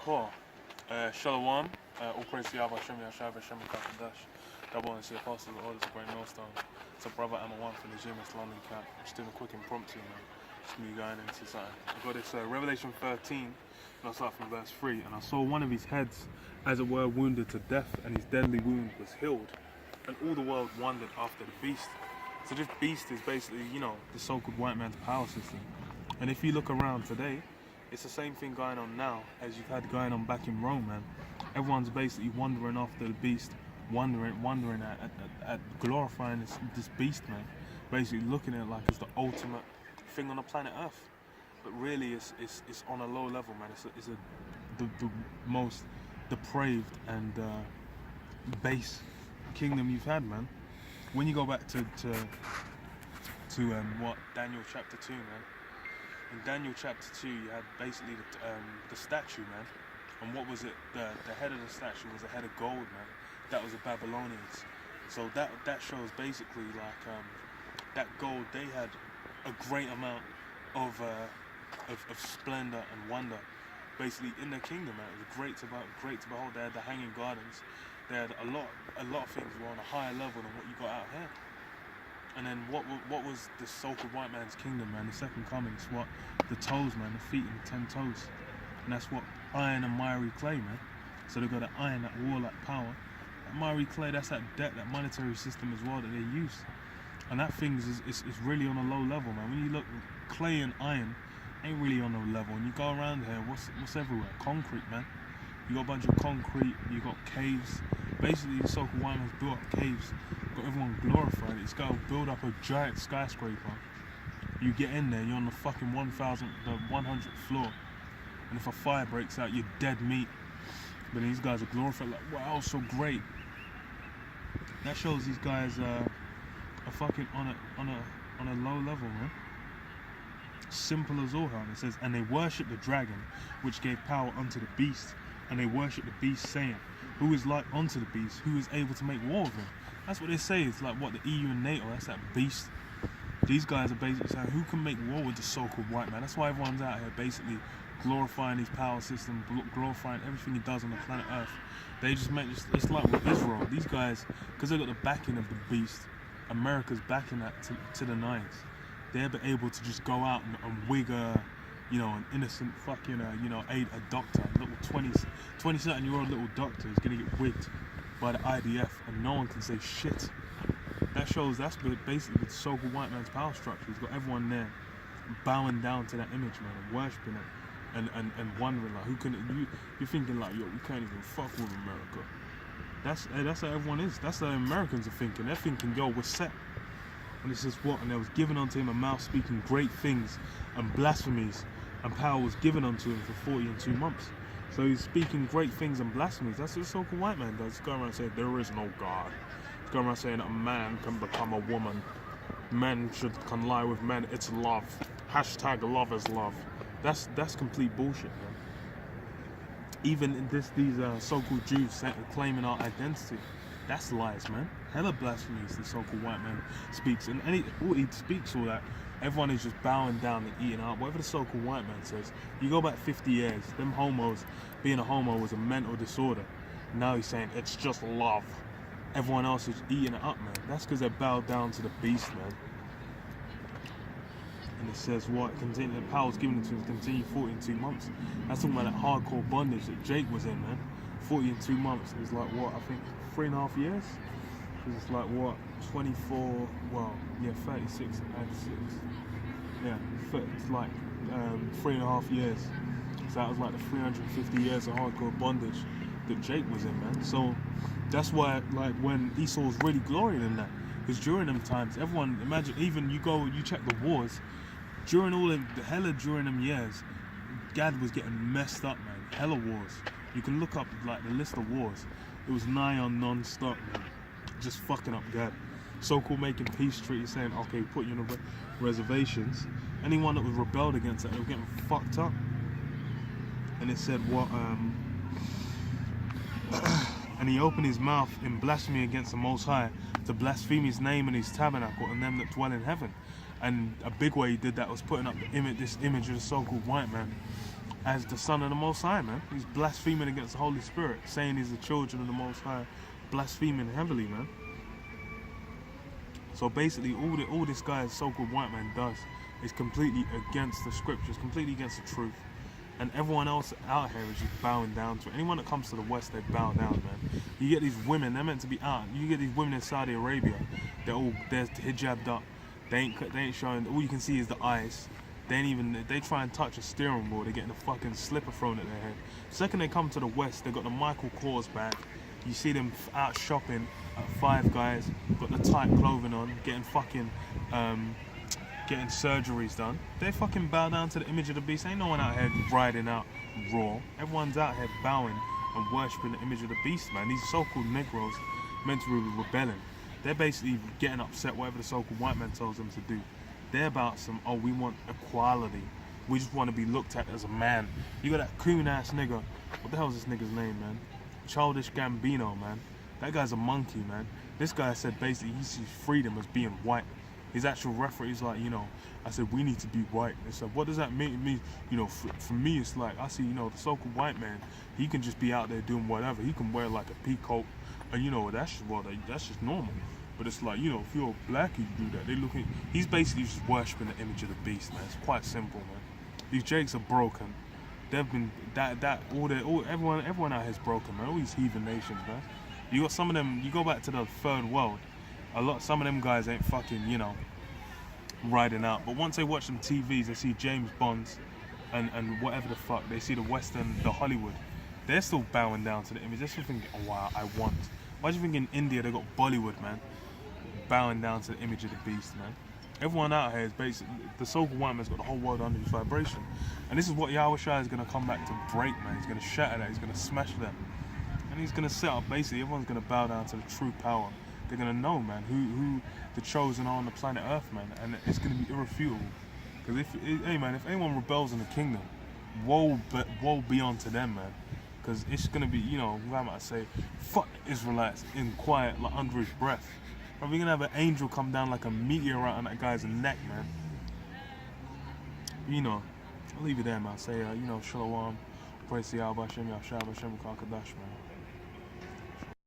Cool. Shalom. All praise to Yahweh, Hashem, Yahshua, Hashem, Kakadash. Double honors to the apostles, the orders of GreatMillStone. It's a brother and a one from the GMS London camp. Just doing a quick impromptu, man. Just me going into something. I've got this Revelation 13, and I'll start from verse 3. And I saw one of his heads, as it were, wounded to death, and his deadly wound was healed. And all the world wondered after the beast. So this beast is basically, you know, the so-called white man's power system. And if you look around today, it's the same thing going on now as you've had going on back in Rome, man. Everyone's basically wandering after the beast, wondering at glorifying this beast, man. Basically looking at it like it's the ultimate thing on the planet Earth. But really, it's on a low level, man. It's the most depraved and base kingdom you've had, man. When you go back to what Daniel chapter 2, man. In Daniel chapter 2, you had basically the statue, man. And what was it? The head of the statue was a head of gold, man. That was the Babylonians. So that shows basically like that gold, they had a great amount of splendor and wonder, basically in their kingdom, man. It was great to behold. They had the hanging gardens. They had a lot of things were on a higher level than what you got out here. And then what was the so-called white man's kingdom, man? The second coming is what? The toes, man, the feet and the 10 toes. And that's what? Iron and miry clay, man. So they've got that iron, that warlike power. That miry clay, that's that debt, that monetary system as well that they use. And that thing is really on a low level, man. When you look, clay and iron ain't really on a level. And you go around here, what's everywhere? Concrete, man. You got a bunch of concrete, you got caves. Basically, the so-called white man's built up caves. Got everyone glorified. It's got to build up a giant skyscraper. You get in there, you're on the fucking 100th floor, and if a fire breaks out, you're dead meat. But these guys are glorified, like, wow, so great. That shows these guys are fucking on a low level, man. Simple as all, it says, and they worship the dragon, which gave power unto the beast, and they worship the beast, saying, who is like unto the beast, who is able to make war with him? That's what they say. It's like what the EU and NATO, that's that beast. These guys are basically saying, who can make war with the so-called white man? That's why everyone's out here basically glorifying his power system, glorifying everything he does on the planet Earth. They just make it's like with Israel. These guys, because they got the backing of the beast, America's backing that to the nines. They're able to just go out and wig you know, an innocent fucking, you know, a doctor, a little 20-something-year-old little doctor is gonna get wigged by the IDF, and no one can say shit. That shows that's basically the so-called white man's power structure. He's got everyone there bowing down to that image, man, and worshipping it, and wondering like, who can you're thinking like, yo, we can't even fuck with America. That's how everyone is. That's how Americans are thinking. They're thinking, yo, we're set. And it says what? And there was given unto him a mouth speaking great things and blasphemies, and power was given unto him for 40 and 2 months. So he's speaking great things and blasphemies. That's what the so-called white man does. He's going around saying there is no God. He's going around saying a man can become a woman. Men can lie with men. It's love. Hashtag love is love. That's complete bullshit, man. Even in these so-called Jews claiming our identity. That's lies, man. Hella blasphemies the so-called white man speaks. And all he speaks, all that, everyone is just bowing down and eating up. Whatever the so-called white man says. You go back 50 years, them homos, being a homo was a mental disorder. Now he's saying it's just love. Everyone else is eating it up, man. That's because they bowed down to the beast, man. And it says what? The power was given to him to continue 40 and 2 months. That's talking about that hardcore bondage that Jake was in, man. 40 and 2 months is like what? I think 3.5 years? Because it's like what? 24, well, yeah, 36 and 6. Yeah, it's like 3.5 years. So that was like the 350 years of hardcore bondage that Jake was in, man. So that's why, like, when Esau was really glorying in that, because during them times, everyone, imagine, even you check the wars, during them years, Gad was getting messed up, man. Hella wars. You can look up like the list of wars. It was nigh on non-stop, man. Just fucking up Gad. So-called making peace treaties, saying, okay, put you on the reservations. Anyone that was rebelled against that, they were getting fucked up. And it said what? And he opened his mouth in blasphemy against the Most High, to blaspheme his name and his tabernacle and them that dwell in heaven. And a big way he did that was putting up this image of the so-called white man as the son of the Most High, man. He's blaspheming against the Holy Spirit, saying he's the children of the Most High, blaspheming heavily, man. So basically, all this guy's so-called white man does is completely against the scriptures, completely against the truth. And everyone else out here is just bowing down to it. Anyone that comes to the West, they bow down, man. You get these women, they're meant to be out. You get these women in Saudi Arabia, they're hijabbed up. They ain't showing, all you can see is the eyes. They try and touch a steering wheel, they're getting a fucking slipper thrown at their head. Second they come to the West, they got the Michael Kors bag. You see them out shopping at Five Guys, got the tight clothing on, getting fucking, getting surgeries done. They fucking bow down to the image of the beast. Ain't no one out here riding out raw. Everyone's out here bowing and worshipping the image of the beast, man. These so-called Negroes meant to be rebelling. They're basically getting upset whatever the so-called white man tells them to do. They're about some, oh, we want equality. We just want to be looked at as a man. You got that coon-ass nigga. What the hell is this nigga's name, man? Childish Gambino, man. That guy's a monkey, man. This guy said basically he sees freedom as being white. His actual reference is like, you know, I said, we need to be white. And so what does that mean to me? You know, for me, it's like, I see, you know, the so-called white man, he can just be out there doing whatever. He can wear like a peacoat. And, you know, that's just normal. But it's like, you know, if you're black, you do that. They looking. He's basically just worshipping the image of the beast, man. It's quite simple, man. These jakes are broken. They've been everyone out here is broken, man. All these heathen nations, man. You got some of them. You go back to the third world. Some of them guys ain't fucking, you know, riding out. But once they watch them TVs, they see James Bonds and whatever the fuck. They see the Western, the Hollywood. They're still bowing down to the image. They're still thinking, oh wow, I want. Why do you think in India they got Bollywood, man? Bowing down to the image of the beast, man. Everyone out here is basically, the so-called white man's got the whole world under his vibration. And this is what Yahweh Shai is going to come back to break, man. He's going to shatter that, he's going to smash them. And he's going to set up, basically, everyone's going to bow down to the true power. They're going to know, man, who the chosen are on the planet Earth, man. And it's going to be irrefutable. Because hey, man, if anyone rebels in the kingdom, woe be unto them, man. Because it's going to be, you know, what might I say, fuck Israelites in quiet, like under his breath. Or we're going to have an angel come down like a meteorite on that guy's neck, man. You know, I'll leave it there, man. Say, you know, Shalom. Praise to Yahweh Hashem, Yahshua Hashem, Kakadash, man.